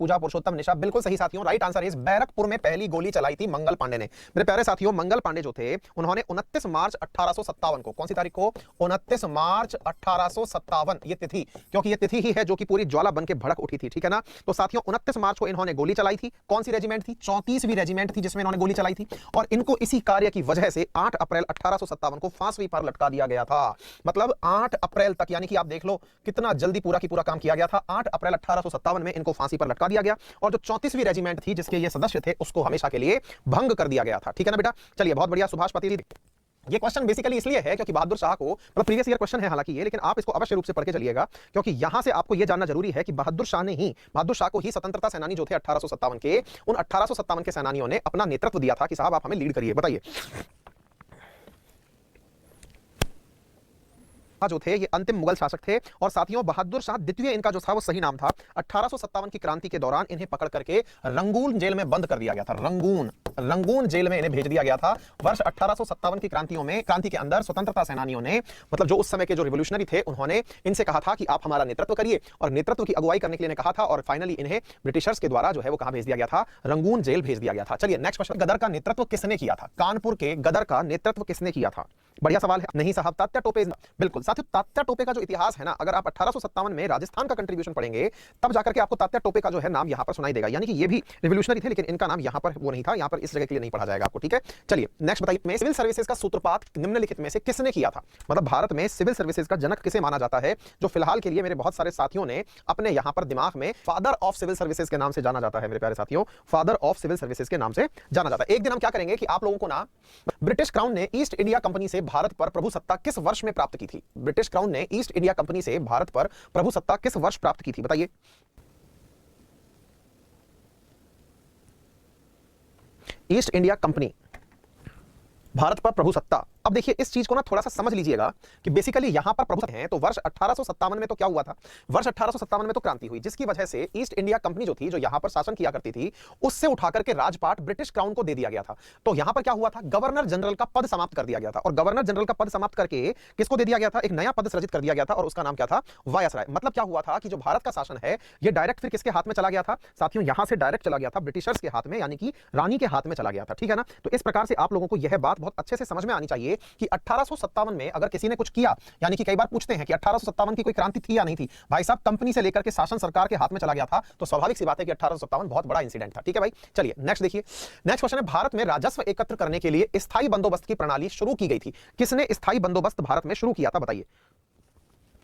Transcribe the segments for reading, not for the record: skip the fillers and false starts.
पूजा पुरुषोत्तम निशा, बिल्कुल सही साथियों, राइट आंसर इज बैरकपुर में पहली गोली चलाई थी मंगल पांडे ने। मेरे प्यारे साथियों, मंगल पांडे जो थे उन्होंने 29 मार्च 1857 को, कौन सी तारीख को, 29 मार्च 1857, ये तिथि, क्योंकि ये तिथि ही है जो कि पूरी ज्वाला बन के भड़क उठी थी, ठीक है ना। तो साथियों 29 मार्च को इन्होंने गोली चलाई थी। कौन सी रेजिमेंट थी? 34वीं रेजिमेंट थी जिसमें इन्होंने गोली चलाई थी, और इनको इसी कार्य की वजह से 8 अप्रैल 1857 को फांसी पर लटका दिया गया था। मतलब 8 अप्रैल तक, यानी कि आप देख लो कितना जल्दी पूरा की पूरा काम किया गया था। 8 अप्रैल 1857 में इनको फांसी पर लटका दिया गया, और जो 34वीं रेजिमेंट थी जिसके ये सदस्य थे उसको हमेशा के लिए भंग कर दिया गया था, ठीक है ना बेटा। चलिए बहुत बढ़िया सुभाष पति। ये क्वेश्चन बेसिकली इसलिए है क्योंकि बहादुर शाह को, मतलब प्रीवियस ईयर क्वेश्चन है हालांकि ये, लेकिन आप इसको अवश्य रूप से पढ़ के चलिएगा, क्योंकि यहां से आपको ये जानना जरूरी है कि बहादुर शाह को ही स्वतंत्रता सेनानी जो थे 1857 के, उन 1857 के सेनानियों ने अपना नेतृत्व दिया था कि साहब आप हमें लीड करिए। बताइए, जो थे ये अंतिम मुगल शासक थे, और साथियों बहादुर शाह द्वितीय इनका जो था वो सही नाम था। 1857 की क्रांति के दौरान इन्हें पकड़ करके रंगून जेल में बंद कर दिया गया था। रंगून जेल में इन्हें भेज दिया गया था। वर्ष 1857 की क्रांति के अंदर स्वतंत्रता सेनानियों ने, मतलब जो उस समय के जो रिवोल्यूशनरी थे, उन्होंने इनसे कहा था कि आप हमारा नेतृत्व करिए, और नेतृत्व की अगुवाई करने के लिए कहा था, और फाइनली इन्हें ब्रिटिशर्स के द्वारा जो है वो कहां भेज दिया गया था? रंगून जेल भेज दिया गया था। चलिए नेक्स्ट क्वेश्चन, गदर का नेतृत्व किसने किया था? कानपुर के गदर का नेतृत्व किसने किया था? बढ़िया सवाल है। नहीं साहब, तात्या टोपे। बिल्कुल साथियों, तात्या टोपे का जो इतिहास है ना, अगर आप 1857 में राजस्थान का कंट्रीब्यूशन पढ़ेंगे तब जाकर के आपको तात्या टोपे का जो है नाम यहां पर सुनाई देगा। यानी कि ये भी रिवोल्यूशनरी थे, लेकिन इनका नाम यहां पर वो नहीं था, यहां पर इस जगह के लिए नहीं पढ़ा जाएगा आपको, ठीक है। चलिए नेक्स्ट बताइए, सिविल सर्विसेज का सूत्रपात निम्नलिखित में से किसने किया था? मतलब भारत में सिविल सर्विसेज का जनक किसे माना जाता है? जो फिलहाल के लिए मेरे बहुत सारे साथियों ने अपने यहां पर दिमाग में फादर ऑफ सिविल सर्विसेज के नाम से जाना जाता है। मेरे प्यारे साथियों, फादर ऑफ सिविल सर्विसेज के नाम से जाना जाता है। एक दिन हम क्या करेंगे कि आप लोगों को ना, ब्रिटिश क्राउन ने ईस्ट इंडिया कंपनी से भारत पर प्रभुसत्ता किस वर्ष में प्राप्त की थी? ब्रिटिश क्राउन ने ईस्ट इंडिया कंपनी से भारत पर प्रभुसत्ता किस वर्ष प्राप्त की थी? बताइए। ईस्ट इंडिया कंपनी भारत पर प्रभुसत्ता, अब देखिए इस चीज को ना थोड़ा सा समझ लीजिएगा कि बेसिकली यहां पर प्रभुसत्ता हैं, तो वर्ष 1857 में तो क्या हुआ था? वर्ष 1857 में तो क्रांति हुई, जिसकी वजह से ईस्ट इंडिया कंपनी जो थी, जो यहां पर शासन किया करती थी, उससे उठाकर के राजपाट ब्रिटिश क्राउन को दे दिया गया था। तो यहां पर क्या हुआ था? गवर्नर जनरल का पद समाप्त कर दिया गया था, और गवर्नर जनरल का पद समाप्त करके किसको दे दिया गया था? एक नया पद सृजित कर दिया गया था, और उसका नाम क्या था? वायसराय। मतलब क्या हुआ था कि जो भारत का शासन है ये डायरेक्ट फिर किसके हाथ में चला गया था? साथियों यहां से डायरेक्ट चला गया था ब्रिटिशर्स के हाथ में, यानी कि रानी के हाथ में चला गया था, ठीक है ना। तो इस प्रकार से आप लोगों को यह बात बहुत अच्छे से समझ में आनी चाहिए कि 1857 में अगर किसी ने कुछ किया, यानी कि कई बार पूछते हैं कि 1857 की कोई क्रांति थी या नहीं थी, भाई साहब कंपनी से लेकर के शासन सरकार के हाथ में चला गया था, तो स्वाभाविक सी बात है कि 1857 बहुत बड़ा इंसिडेंट था, ठीक है भाई। चलिए नेक्स्ट देखिए, नेक्स्ट क्वेश्चन है, भारत में राजस्व एकत्र करने के लिए स्थायी बंदोबस्त की प्रणाली शुरू की गई थी। किसने स्थायी बंदोबस्त भारत में शुरू किया था? बताइए।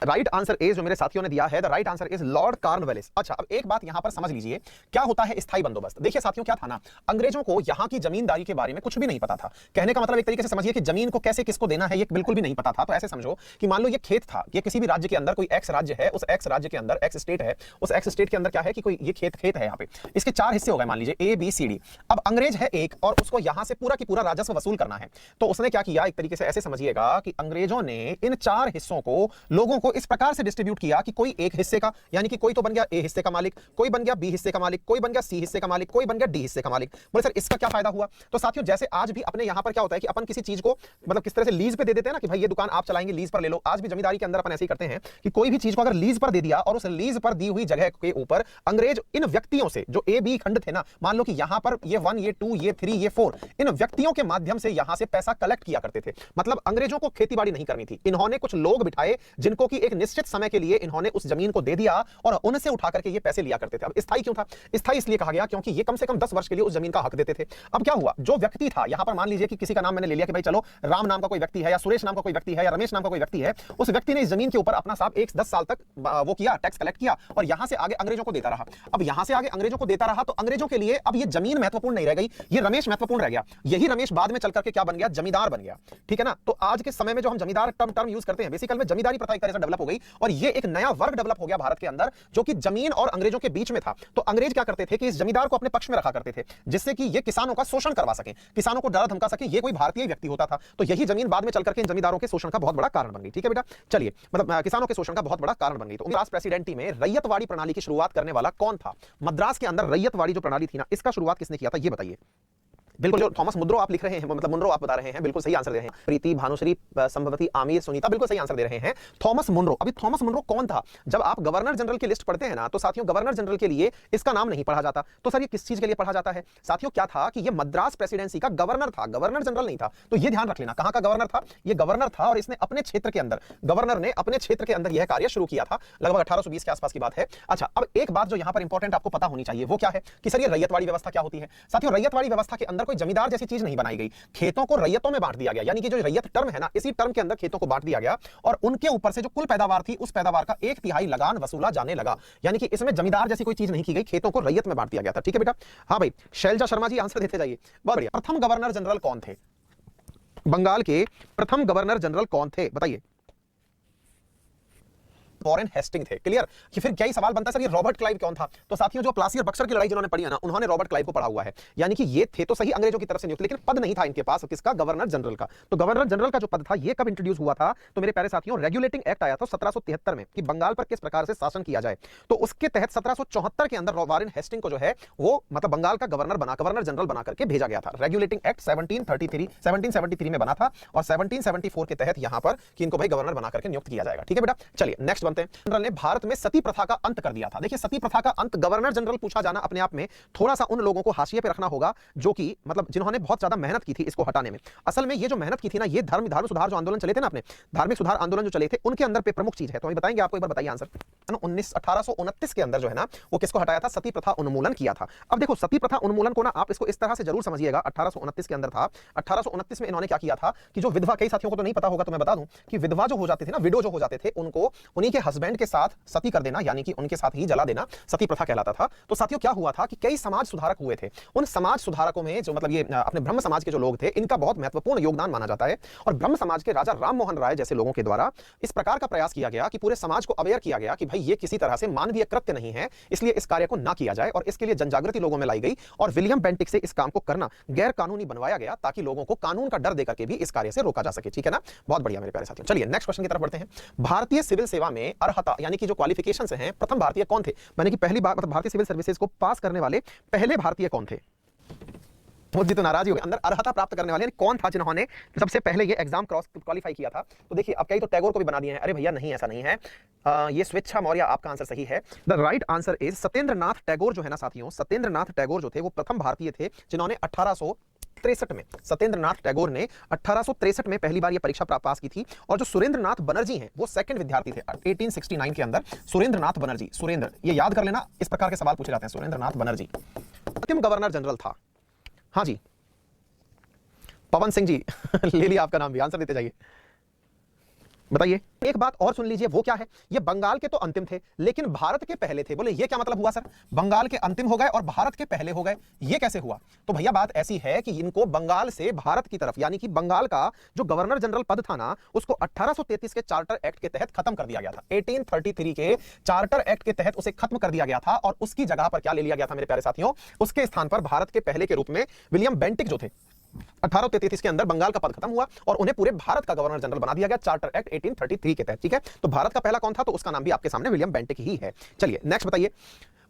राइट आंसर इज, जो मेरे साथियों ने दिया है, the right answer is Lord Cornwallis. अच्छा, अब एक बात यहां पर समझ लीजिए, क्या होता है स्थायी बंदोबस्त? देखिए साथियों, क्या था ना, अंग्रेजों को यहां की जमींदारी के बारे में कुछ भी नहीं पता था। कहने का मतलब एक तरीके से समझिए कि जमीन को कैसे किसको देना है ये बिल्कुल भी नहीं पता था। तो ऐसे समझो कि मान लो ये खेत था, ये किसी भी राज्य के अंदर, कोई एक्स राज्य है, उस एक्स राज्य के अंदर एक्स स्टेट है, उस एक्स स्टेट के अंदर क्या है कि कोई ये खेत है, यहाँ पे इसके 4 हिस्से हो गए, मान लीजिए ए बी सी डी। अब अंग्रेज है एक, और उसको यहां से पूरा की पूरा राजस्व वसूल करना है। तो उसने क्या किया, एक तरीके से ऐसे समझिएगा कि अंग्रेजों ने इन 4 हिस्सों को लोगों को इस प्रकार से डिस्ट्रीब्यूट किया कि कोई एक हिस्से का, यानी कि कोई तो बन गया ए हिस्से का मालिक, कोई बन गया बी हिस्से का मालिक, कोई बन गया सी हिस्से का मालिक, कोई बन गया डी हिस्से का मालिक। बोले सर इसका क्या फायदा हुआ? तो साथियों जैसे आज भी अपने यहां पर क्या होता है कि अपन किसी चीज को मतलब किस तरह से लीज पे दे देते हैं ना, कि भाई ये दुकान आप चलाएंगे, लीज पर ले लो। आज भी जमींदारी के अंदर अपन ऐसे ही करते हैं कि कोई भी चीज को अगर लीज पर दे दिया, और उस लीज पर दी हुई जगह के ऊपर अंग्रेज इन व्यक्तियों से, जो ए बी खंड थे ना, मान लो कि यहां पर ये 1 ये 2 ये 3 ये 4, इन व्यक्तियों के माध्यम से यहां से पैसा कलेक्ट किया करते थे। मतलब अंग्रेजों को खेतीबाड़ी नहीं करनी थी, इन्होंने कुछ लोग बिठाए जिनको कि एक निश्चित समय के लिए इन्होंने उस जमीन को दे दिया, और उनसे उठा करके ये पैसे लिया करते थे। अब स्थायी क्यों था? स्थायी इसलिए कहा गया क्योंकि ये कम से कम 10 वर्ष के लिए उस जमीन का हक देते थे। अब क्या हुआ, जो व्यक्ति था, यहां पर मान लीजिए कि किसी का नाम मैंने ले लिया कि भाई चलो राम नाम का कोई व्यक्ति है, या सुरेश नाम का कोई व्यक्ति है, या रमेश नाम का कोई व्यक्ति है, उस व्यक्ति ने इस जमीन के ऊपर अपना साहब 10 साल तक वो किया, टैक्स कलेक्ट किया, और यहां से आगे अंग्रेजों को देता रहा। अब यहां से आगे अंग्रेजों को देता रहा, तो अंग्रेजों के लिए अब ये जमीन महत्वपूर्ण नहीं रह गई, ये रमेश महत्वपूर्ण रह गया। यही रमेश बाद में चल करके क्या बन गया? जमींदार बन गया, ठीक है ना। तो आज के समय में जो हम जमींदार टर्म यूज करते हैं, बेसिकली में जमींदारी प्रथा एक तरह से डेवलप हो गई, और ये एक नया वर्ग डेवलप हो गया भारत के अंदर, जो कि जमीन और अंग्रेजों के बीच में था। तो अंग्रेज क्या करते थे कि इस जमींदार को अपने पक्ष में रखा करते थे, जिससे कि ये किसानों का शोषण करवा सके, किसानों को डरा धमका सके, ये कोई भारतीय व्यक्ति होता था। तो यही जमीन बाद में चल करके इन जमींदारों के शोषण का बहुत बड़ा कारण बन गई, ठीक है बेटा। चलिए, मतलब किसानों के शोषण का बहुत बड़ा कारण बन गई। तो मद्रास प्रेसिडेंटी में रैयतवाड़ी प्रणाली की शुरुआत करने वाला कौन था? मद्रास के अंदर रैयतवाड़ी जो प्रणाली थी ना, इसका शुरुआत किसने किया था ये बताइए। बिल्कुल, जो थॉमस मुद्रो आप लिख रहे हैं, मतलब मुनरो आप बता रहे हैं, बिल्कुल सही आंसर दे रहे हैं। प्रीति, भानुश्री, संभवती, आमिर, सुनीता, बिल्कुल सही आंसर दे रहे हैं। Thomas Munro. अभी थॉमस मुनरो कौन था? जब आप गवर्नर जनरल की लिस्ट पढ़ते हैं ना, तो साथियों गवर्नर जनरल के लिए इसका नाम नहीं पढ़ा जाता। तो सर ये किस चीज के लिए पढ़ा जाता है? साथियों क्या था कि ये मद्रास प्रेसिडेंसी का गवर्नर था, गवर्नर जनरल नहीं था। तो ये ध्यान रख लेना, कहां का गवर्नर था? ये गवर्नर था, और इसने अपने क्षेत्र के अंदर, गवर्नर ने अपने क्षेत्र के अंदर यह कार्य शुरू किया था। लगभग 1820 के आसपास की बात है। अच्छा, अब एक बात जो यहां पर इंपॉर्टेंट आपको पता होनी चाहिए वो क्या है कि सर ये रैयतवाड़ी व्यवस्था क्या होती है? साथियों रैयतवाड़ी व्यवस्था के अंदर कोई जमींदार जैसी चीज नहीं बनाई गई। खेतों को रैयतों में बांट दिया गया, यानी कि जो रैयत टर्म है ना, इसी टर्म के अंदर खेतों को बांट दिया गया, और उनके ऊपर से जो कुल पैदावार थी उस पैदावार का 1/3 लगान वसूला जाने लगा। यानी कि इसमें जमींदार जैसी कोई चीज नहीं की गई, खेतों को रैयत में बांट दिया गया था। ठीक है बेटा? हाँ भाई, शैलजा शर्मा जी आंसर देते जाइए। बहुत बढ़िया। प्रथम गवर्नर जनरल कौन थे? बंगाल के प्रथम गवर्नर जनरल कौन थे बताइए? वॉरेन हेस्टिंग थे। क्लियर? कि फिर क्या ही सवाल बनता है सर ये रॉबर्ट क्लाइव कौन था? तो साथियों जो प्लासी और बक्सर की लड़ाई जिन्होंने पढ़ी है ना, उन्होंने रॉबर्ट क्लाइव को पढ़ा हुआ है। यानी कि ये थे तो सही अंग्रेजों की तरफ से नियुक्त, लेकिन पद नहीं था इनके पास, किसका? गवर्नर जनरल का। तो गवर्नर जनरल का जो पद था ये कब इंट्रोड्यूस हुआ था? तो मेरे प्यारे साथियों रेगुलेटिंग एक्ट आया था 1773 में कि बंगाल पर किस प्रकार से शासन किया जाए। तो उसके तहत 1774 के अंदर वॉरेन हेस्टिंग को जो है वो मतलब बंगाल का गवर्नर जनरल बना करके भेजा गया था। रेगुलेटिंग एक्ट 1773 में बना था, और 1774 के तहत यहां पर कि इनको भाई गवर्नर बना करके नियुक्त किया जाएगा। ठीक है बेटा? चलिए नेक्स्ट बनते हैं। जनरल ने भारत में सती प्रथा का अंत कर दिया था। देखिए सती प्रथा का अंत गवर्नर जनरल पूछा जाना अपने आप में थोड़ा सा उन लोगों को हाशिए पे रखना होगा जो कि मतलब जिन्होंने बहुत ज्यादा मेहनत की थी इसको हटाने में। असल में ये जो मेहनत की थी ना, ये धर्म सुधार जो आंदोलन चले थे ना, अपने धार्मिक सुधार आंदोलन जो चले थे उनके अंदर पे प्रमुख चीज है। तो हम बताएंगे आपको, एक बार बताइए आंसर। 1829 के अंदर जो है ना वो किसको हटाया था? सती प्रथा उन्मूलन किया था। अब देखो सती प्रथा उन्मूलन को ना आप इसको इस तरह से जरूर समझिएगा। 1829 के अंदर था। 1829 में इन्होंने क्या किया था कि जो विधवा, कई साथियों को तो नहीं पता होगा तो मैं बता दूं कि विधवा जो हो जाते थे ना, विडो जो हो जाते थे, उनको उन्हीं के हस्बैंड के साथ सती कर देना, यानी कि उनके साथ ही जला देना सती प्रथा कहलाता था। तो साथियों क्या हुआ था कि कई समाज सुधारक हुए थे। उन समाज सुधारकों में जो मतलब ये अपने ब्रह्म समाज के जो लोग थे, इनका बहुत महत्वपूर्ण योगदान माना जाता है। और ब्रह्म समाज के राजा राम मोहन राय जैसे लोगों के द्वारा इस प्रकार का प्रयास किया गया कि पूरे समाज को अवेयर किया गया कि भाई ये किसी तरह से मानवीय कृत्य नहीं है, इसलिए इस कार्य को ना किया जाए, और इसके लिए जनजागृति लोगों में लाई गई। और विलियम बेंटिक से इस काम को करना गैर कानूनी बनवाया गया ताकि लोगों को कानून का डर देकर के भी इस कार्य से रोका जा सके। ठीक है ना? बहुत बढ़िया मेरे प्यारे साथियों। चलिए नेक्स्ट क्वेश्चन की तरफ बढ़ते हैं। भारतीय सिविल सेवा में अर्हता यानी कि जो क्वालिफिकेशंस हैं, प्रथम भारतीय कौन थे? माने कि पहली बार मतलब भारतीय सिविल सर्विसेज को पास करने वाले पहले भारतीय कौन थे? मुझे तो नाराज हो गए। अंदर अर्हता प्राप्त करने वाले कौन था जिन्होंने सबसे पहले ये एग्जाम क्रॉस क्वालिफाई किया था? तो देखिए अब कई तो टैगोर को भी बना दिए हैं। अरे भैया नहीं, ऐसा नहीं है। ये स्वेच्छा मौर्य आपका आंसर सही है। The right answer is Satyendranath Tagore जो है ना साथियों, सत्येंद्रनाथ टैगोर जो थे वो प्रथम भारतीय थे जिन्होंने 1863 में, सत्येंद्रनाथ टैगोर ने 1863 में पहली बार ये परीक्षा पास की थी। और जो सुरेंद्रनाथ बनर्जी हैं वो सेकंड विद्यार्थी थे 1869 के अंदर। सुरेंद्रनाथ बनर्जी, सुरेंद्र, ये याद कर लेना, इस प्रकार के सवाल पूछे जाते हैं। सुरेंद्रनाथ बनर्जी अंतिम गवर्नर जनरल था। हाँ जी पवन सिंह जी ले लिया आपका नाम भी, आंसर देते जाइए। बताइए एक बात और सुन लीजिए, वो क्या है? ये बंगाल के तो अंतिम थे लेकिन भारत के पहले थे। बोले ये क्या मतलब हुआ सर? बंगाल के अंतिम हो गए और भारत के पहले हो गए, ये कैसे हुआ? तो भैया बात ऐसी है कि इनको बंगाल से भारत की तरफ, यानी कि बंगाल का जो गवर्नर जनरल पद था ना, उसको 1833 के चार्टर एक्ट के तहत खत्म कर दिया गया था। 1833 के चार्टर एक्ट के तहत उसे खत्म कर दिया गया था, और उसकी जगह पर क्या ले लिया गया था मेरे प्यारे साथियों? उसके स्थान पर भारत के पहले के रूप में विलियम बेंटिक जो थे, 1833 के अंदर बंगाल का पद खत्म हुआ और उन्हें पूरे भारत का गवर्नर जनरल बना दिया गया चार्टर एक्ट 1833 के तहत। ठीक है? तो भारत का पहला कौन था? तो उसका नाम भी आपके सामने विलियम बेंटिक ही है। चलिए नेक्स्ट बताइए,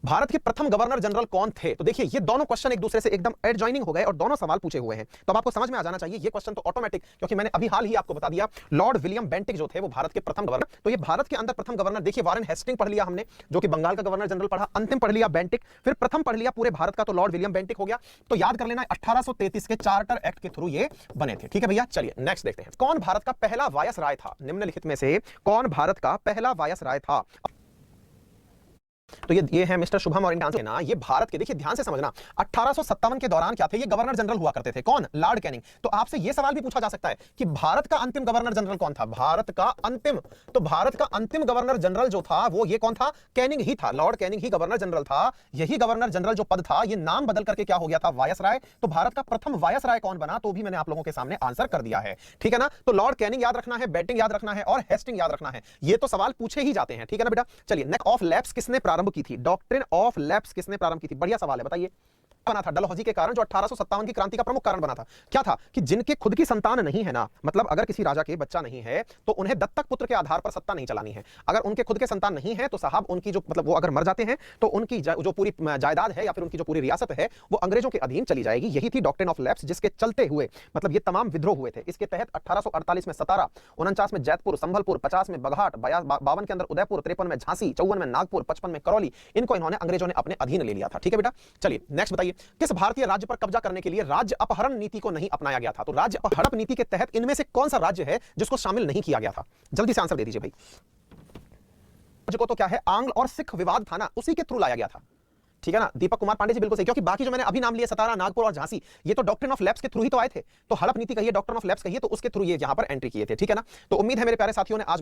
भारत के प्रथम गवर्नर जनरल कौन थे? तो देखिए ये दोनों क्वेश्चन एक दूसरे से एकदम एडजॉइनिंग हो गए और दोनों सवाल पूछे हुए हैं। तो अब आपको समझ में आ जाना चाहिए ये क्वेश्चन तो ऑटोमेटिक, क्योंकि मैंने अभी हाल ही आपको बता दिया लॉर्ड विलियम बेंटिक जो थे वो भारत के प्रथम गवर्नर। तो ये भारत के अंदर प्रथम गवर्नर, देखिए वॉरेन हेस्टिंग पढ़ लिया हमने जो कि बंगाल का गवर्नर जनरल पढ़ा, अंतिम पढ़ लिया बेंटिक, फिर प्रथम पढ़ लिया पूरे भारत का तो लॉर्ड विलियम बेंटिक हो गया। तो याद कर लेना 1833 के चार्टर एक्ट के थ्रू ये बने थे। ठीक है भैया? चलिए नेक्स्ट देखते हैं, कौन भारत का पहला वायसराय था? निम्नलिखित में से कौन भारत का पहला वायसराय था? तो ये है मिस्टर शुभम और इनका आंसर है ना, ये भारत के, देखिए ध्यान से समझना, 1857 के दौरान क्या थे? ये गवर्नर जनरल हुआ करते थे। कौन? Lord Canning. तो आपसे ये सवाल भी पूछा जा सकता है कि भारत का अंतिम गवर्नर जनरल कौन था? भारत का अंतिम, तो भारत का अंतिम गवर्नर जनरल जो था वो ये कौन था? कैनिंग ही था। लॉर्ड कैनिंग ही गवर्नर जनरल था। यही गवर्नर जनरल जो पद था ये नाम बदल करके क्या हो गया था? वायसराय। तो भारत का प्रथम वायसराय कौन बना? तो भी मैंने आप लोगों के सामने आंसर कर दिया है। ठीक है ना? तो लॉर्ड कैनिंग याद रखना है, बेंटिक याद रखना है और हेस्टिंग याद रखना है। ये तो सवाल पूछे ही जाते हैं। ठीक है ना बेटा? चलिए नेक्स्ट, ऑफ लैप्स किसने प्रारंभ की थी? डॉक्ट्रिन ऑफ लैप्स किसने प्रारंभ की थी? बढ़िया सवाल है, बताइए। बना था डलहौजी के कारण, जो 1857 की क्रांति का प्रमुख कारण बना था। क्या था कि जिनके खुद की संतान नहीं है ना, मतलब अगर किसी राजा के बच्चा नहीं है तो उन्हें दत्तक पुत्र के आधार पर सत्ता नहीं चलानी है। अगर उनके खुद के संतान नहीं है तो साहब उनकी जो मतलब वो अगर मर जाते हैं तो उनकी जो पूरी जायदाद है या फिर उनकी जो पूरी रियासत है वो अंग्रेजों के अधीन चली जाएगी। यही थी डॉक्ट्रिन ऑफ लैप्स, जिसके चलते हुए मतलब ये तमाम विद्रोह हुए थे। इसके तहत 1848 में सतारा, 49 में जैतपुर, संभलपुर, 50 में बघाट, 52 के अंदर उदयपुर, 53 में झांसी, 54 में नागपुर, 55 में करौली, इनको इन्होंने अंग्रेजों ने अपने अधीन ले लिया था। ठीक है बेटा, चलिए नेक्स्ट बताइए, किस भारतीय राज्य पर कब्जा करने के लिए राज्य अपहरण नीति को नहीं अपनाया गया था? तो राज्य हड़प नीति के तहत इनमें से कौन सा राज्य है जिसको शामिल नहीं किया गया था? जल्दी से आंसर दे दीजिए भाई। राज्य को तो क्या है, आंग्ल और सिख विवाद था ना, उसी के थ्रू लाया गया था। ठीक है ना, दीपक कुमार पांडे जी बिल्कुल सही, क्योंकि बाकी जो मैंने अभी नाम लिए सतारा, नागपुर और झांसी, ये तो डॉक्ट्रिन ऑफ लैप्स के थ्रू ही तो आए थे। तो हड़प नीति कहिए, डॉक्ट्रिन ऑफ लैप्स कहिए, तो उसके थ्रू ये यहां पर एंट्री किए थे। ठीक है ना, तो उम्मीद है मेरे प्यारे साथियों ने आज